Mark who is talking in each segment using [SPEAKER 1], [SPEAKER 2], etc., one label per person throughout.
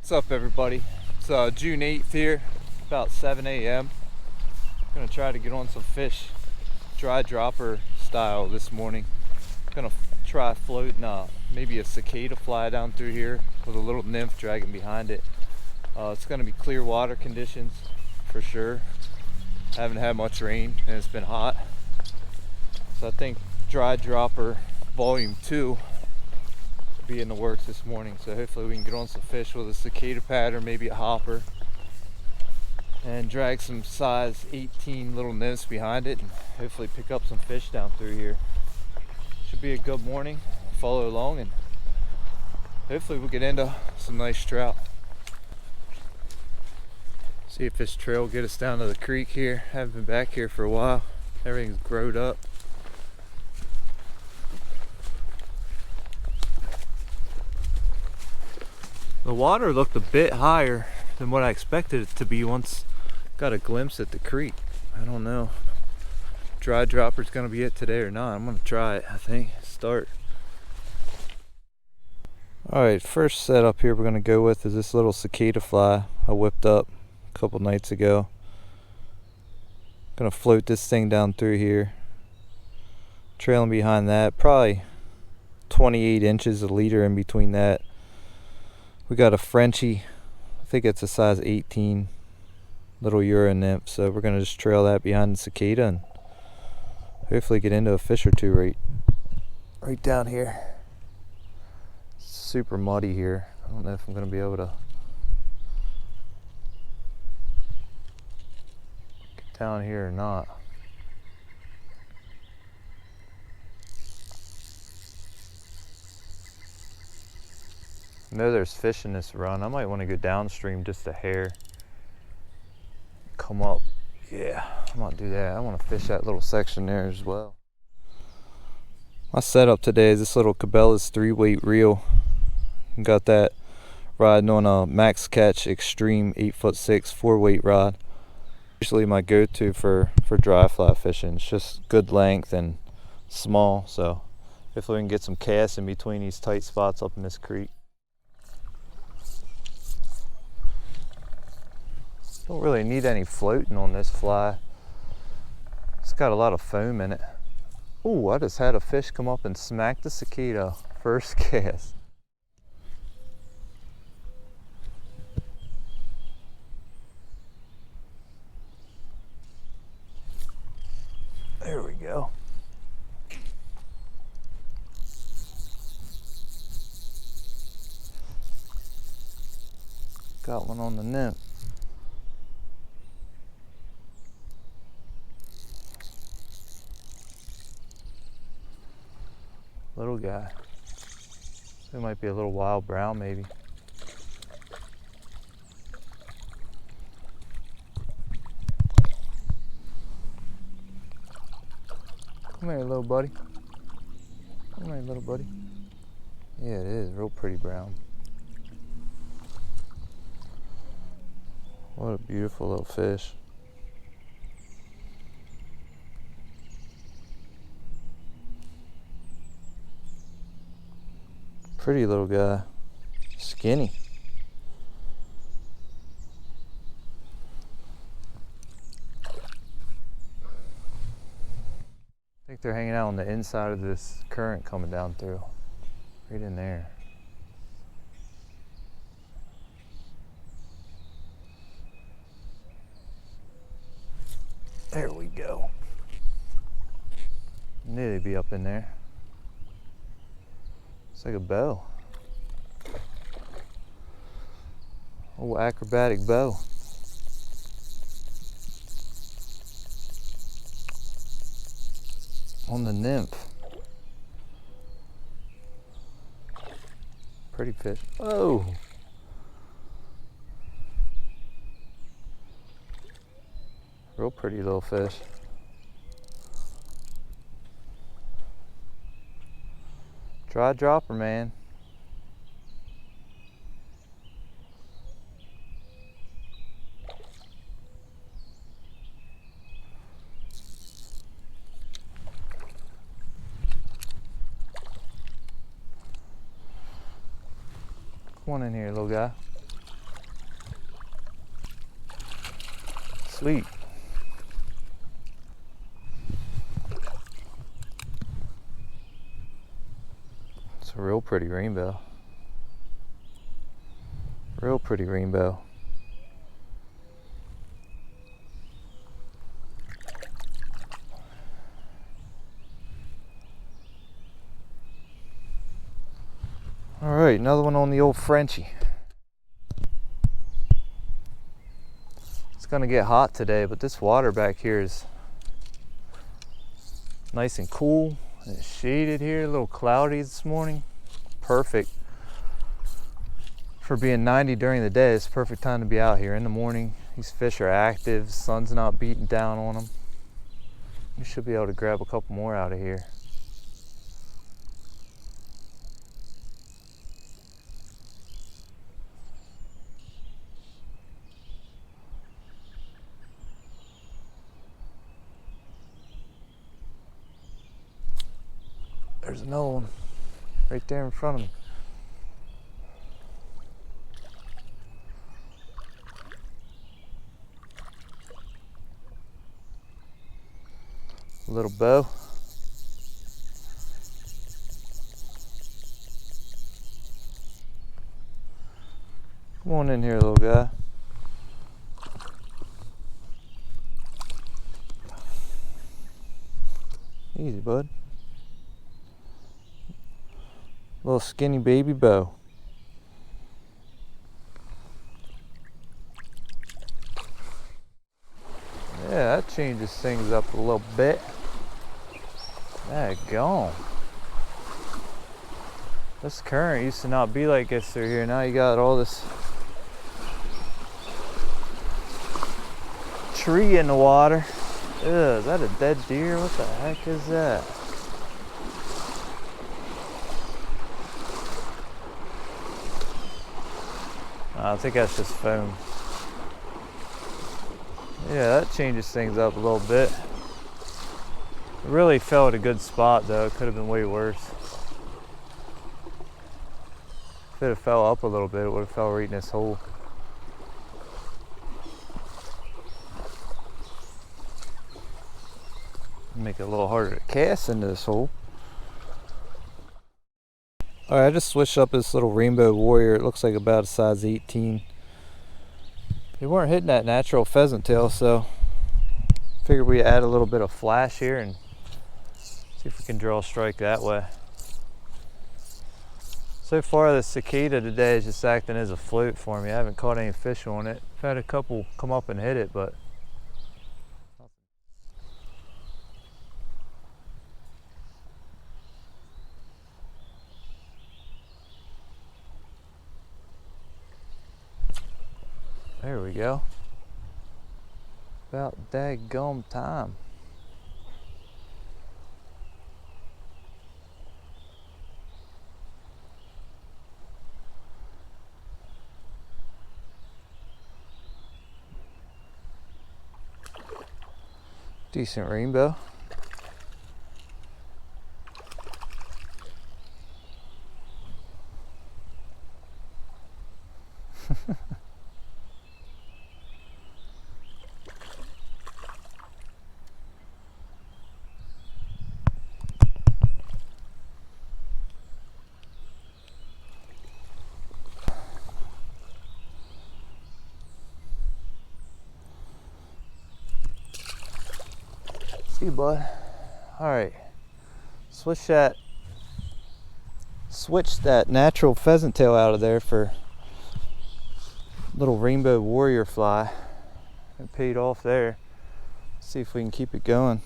[SPEAKER 1] What's up, everybody? It's June 8th here, about 7 a.m. Gonna try to get on some fish, dry dropper style this morning. Gonna try floating maybe a cicada fly down through here with a little nymph dragging behind it. It's gonna be clear water conditions for sure. Haven't had much rain and it's been hot. So I think dry dropper volume 2 be in the works this morning, so hopefully we can get on some fish with a cicada pattern, maybe a hopper, and drag some size 18 little nymphs behind it and hopefully pick up some fish down through here. Should be a good morning. Follow along and hopefully we'll get into some nice trout. See if this trail will get us down to the creek here. Haven't been back here for a while. Everything's growed up. The water looked a bit higher than what I expected it to be once got a glimpse at the creek. I don't know. Dry dropper's gonna be it today or not. I'm gonna try it, I think. Start. Alright, first setup here we're gonna go with is this little cicada fly I whipped up a couple nights ago. Gonna float this thing down through here. Trailing behind that, probably 28 inches a leader in between that. We got a Frenchie, I think it's a size 18 little Euro nymph, so we're gonna just trail that behind the cicada and hopefully get into a fish or two right down here. It's super muddy here. I don't know if I'm gonna be able to get down here or not. I know there's fish in this run. I might want to go downstream just a hair. Come up. Yeah, I'm gonna do that. I want to fish that little section there as well. My setup today is this little Cabela's 3-weight reel. Got that riding on a Max Catch Extreme 8'6" 4-weight rod. Usually my go-to for dry fly fishing. It's just good length and small, so hopefully we can get some casts in between these tight spots up in this creek. Don't really need any floating on this fly. It's got a lot of foam in it. Ooh, I just had a fish come up and smack the cicada. First cast. There we go. Got one on the nymph. Little guy. It might be a little wild brown, maybe. Come here, little buddy. Come here, little buddy. Yeah, it is real pretty brown. What a beautiful little fish. Pretty little guy. Skinny. I think they're hanging out on the inside of this current coming down through. Right in there. There we go. Knew they'd be up in there. It's like a bow. Old acrobatic bow. On the nymph. Pretty fish. Oh! Real pretty little fish. Dry dropper, man. Come on in here, little guy. asleep. It's a real pretty rainbow. Real pretty rainbow. All right, another one on the old Frenchie. It's gonna get hot today, but this water back here is nice and cool. It's shaded here, a little cloudy this morning. Perfect for being 90 during the day. It's the perfect time to be out here in the morning. These fish are active, sun's not beating down on them. You should be able to grab a couple more out of here. There's another one right there in front of me. A little bow. Come on in here, little guy. Easy, bud. Little skinny baby bow. Yeah, that changes things up a little bit. Daggone. This current used to not be like this through here. Now you got all this tree in the water. Ugh, is that a dead deer? What the heck is that? I think that's just foam. Yeah, that changes things up a little bit. It really fell at a good spot though. It could have been way worse. If it had fell up a little bit, it would have fell right in this hole. Make it a little harder to cast into this hole. Alright, I just switched up this little rainbow warrior. It looks like about a size 18. They weren't hitting that natural pheasant tail, so figured we add a little bit of flash here and see if we can draw a strike that way. So far the cicada today is just acting as a float for me. I haven't caught any fish on it. I've had a couple come up and hit it, but there we go. About daggum time. Decent rainbow. See, bud. All right, switch that natural pheasant tail out of there for little rainbow warrior fly. It paid off there. See if we can keep it going.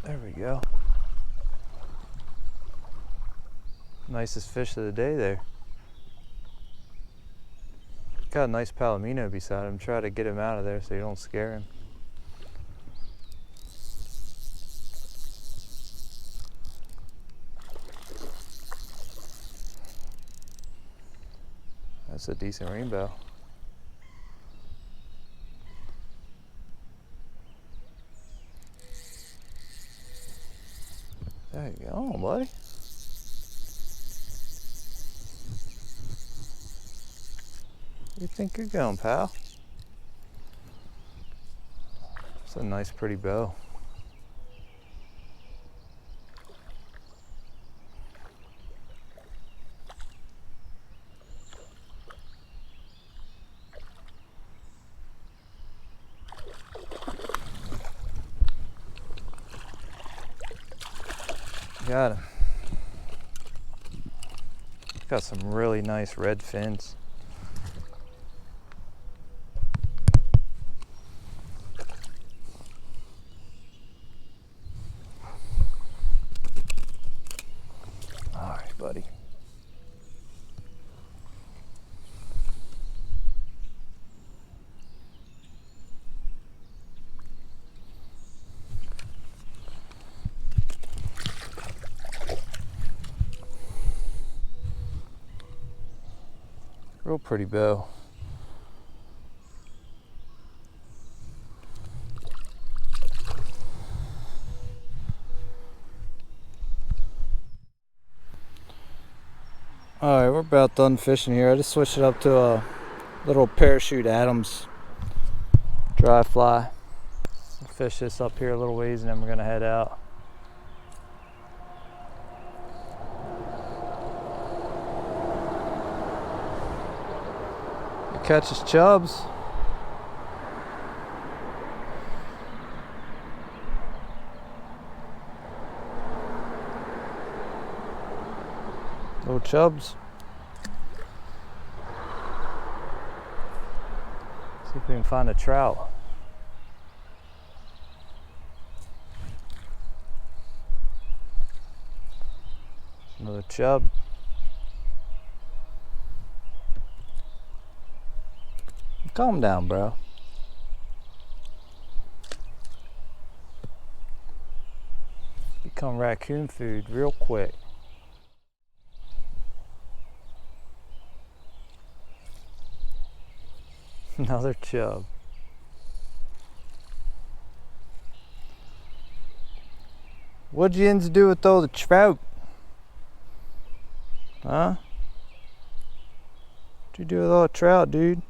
[SPEAKER 1] There we go. Nicest fish of the day there. Got a nice palomino beside him. Try to get him out of there so you don't scare him. That's a decent rainbow. There you go, buddy. Where you think you're going, pal? It's a nice, pretty bow. Got him. Got some really nice red fins. All right, buddy. Real pretty bow. Alright, we're about done fishing here. I just switched it up to a little Parachute Adams dry fly. I'll fish this up here a little ways and then we're gonna head out. It catches chubs. Little chubs. See if we can find a trout. Another chub. Calm down, bro. Become raccoon food real quick. Another chub. What'd you ends do with all the trout? Huh? What'd you do with all the trout, dude?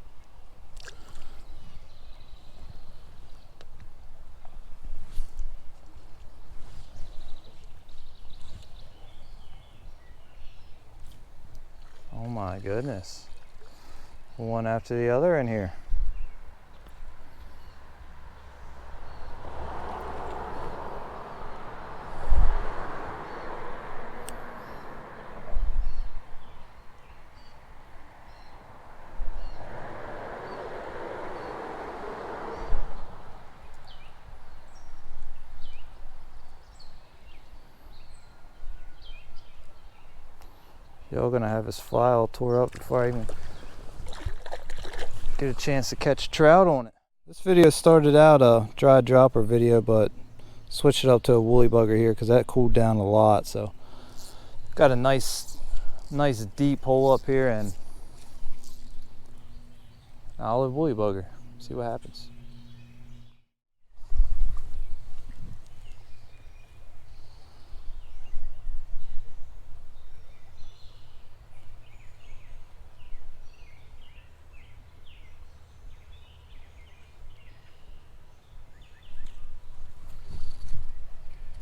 [SPEAKER 1] Oh my goodness. One after the other in here. Y'all gonna have his fly all tore up before I even get a chance to catch trout on it. This video started out a dry dropper video, but switched it up to a woolly bugger here because that cooled down a lot. So got a nice deep hole up here and an olive woolly bugger. See what happens.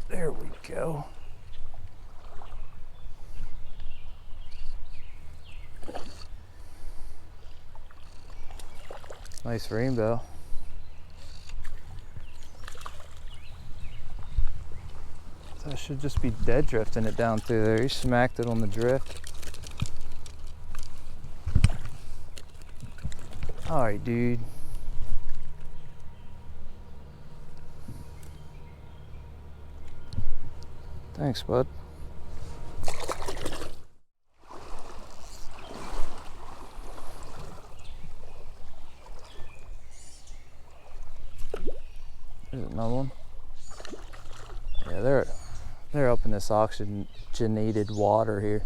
[SPEAKER 1] There we go. Nice rainbow. That should just be dead drifting it down through there. He smacked it on the drift. Alright, dude. Thanks, bud. There's another one. Yeah, they're up in this oxygenated water here.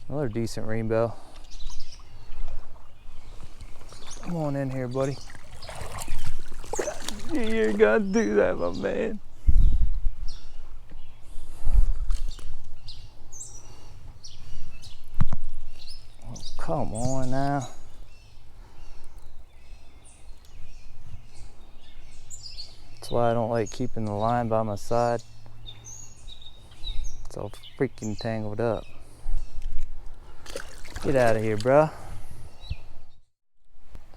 [SPEAKER 1] Another decent rainbow. Come on in here, buddy. You ain't gotta do that, my man.
[SPEAKER 2] Come on now. That's why I don't like keeping the line by my side. It's all freaking tangled up. Get out of here, bruh.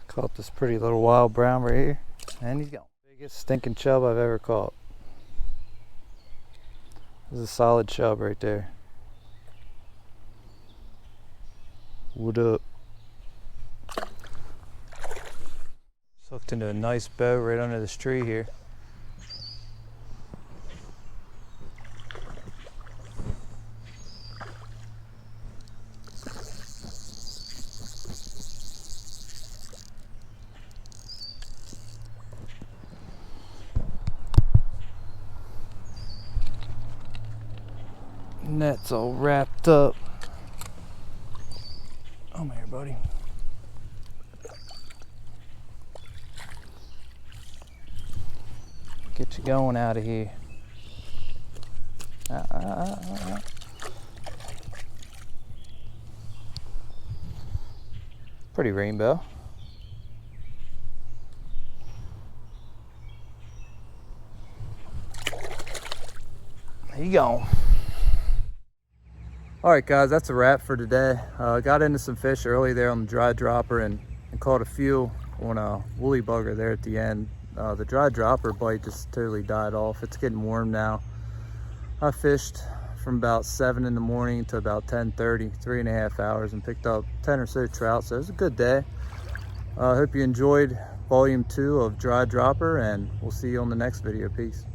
[SPEAKER 2] Caught this pretty little wild brown right here. And he's gone. Biggest stinking chub I've ever caught. This is a solid chub right there. What up? Just hooked into a nice bow right under this tree here. Net's all wrapped up. Come here, buddy. Get you going out of here. Pretty rainbow. There you go. Alright guys, that's a wrap for today. Got into some fish early there on the dry dropper and caught a few on a woolly bugger there at the end. The dry dropper bite just totally died off. It's getting warm now. I fished from about 7 in the morning to about 10:30, 3.5 hours, and picked up 10 or so trout, so it was a good day. I hope you enjoyed volume 2 of Dry Dropper, and we'll see you on the next video. Peace.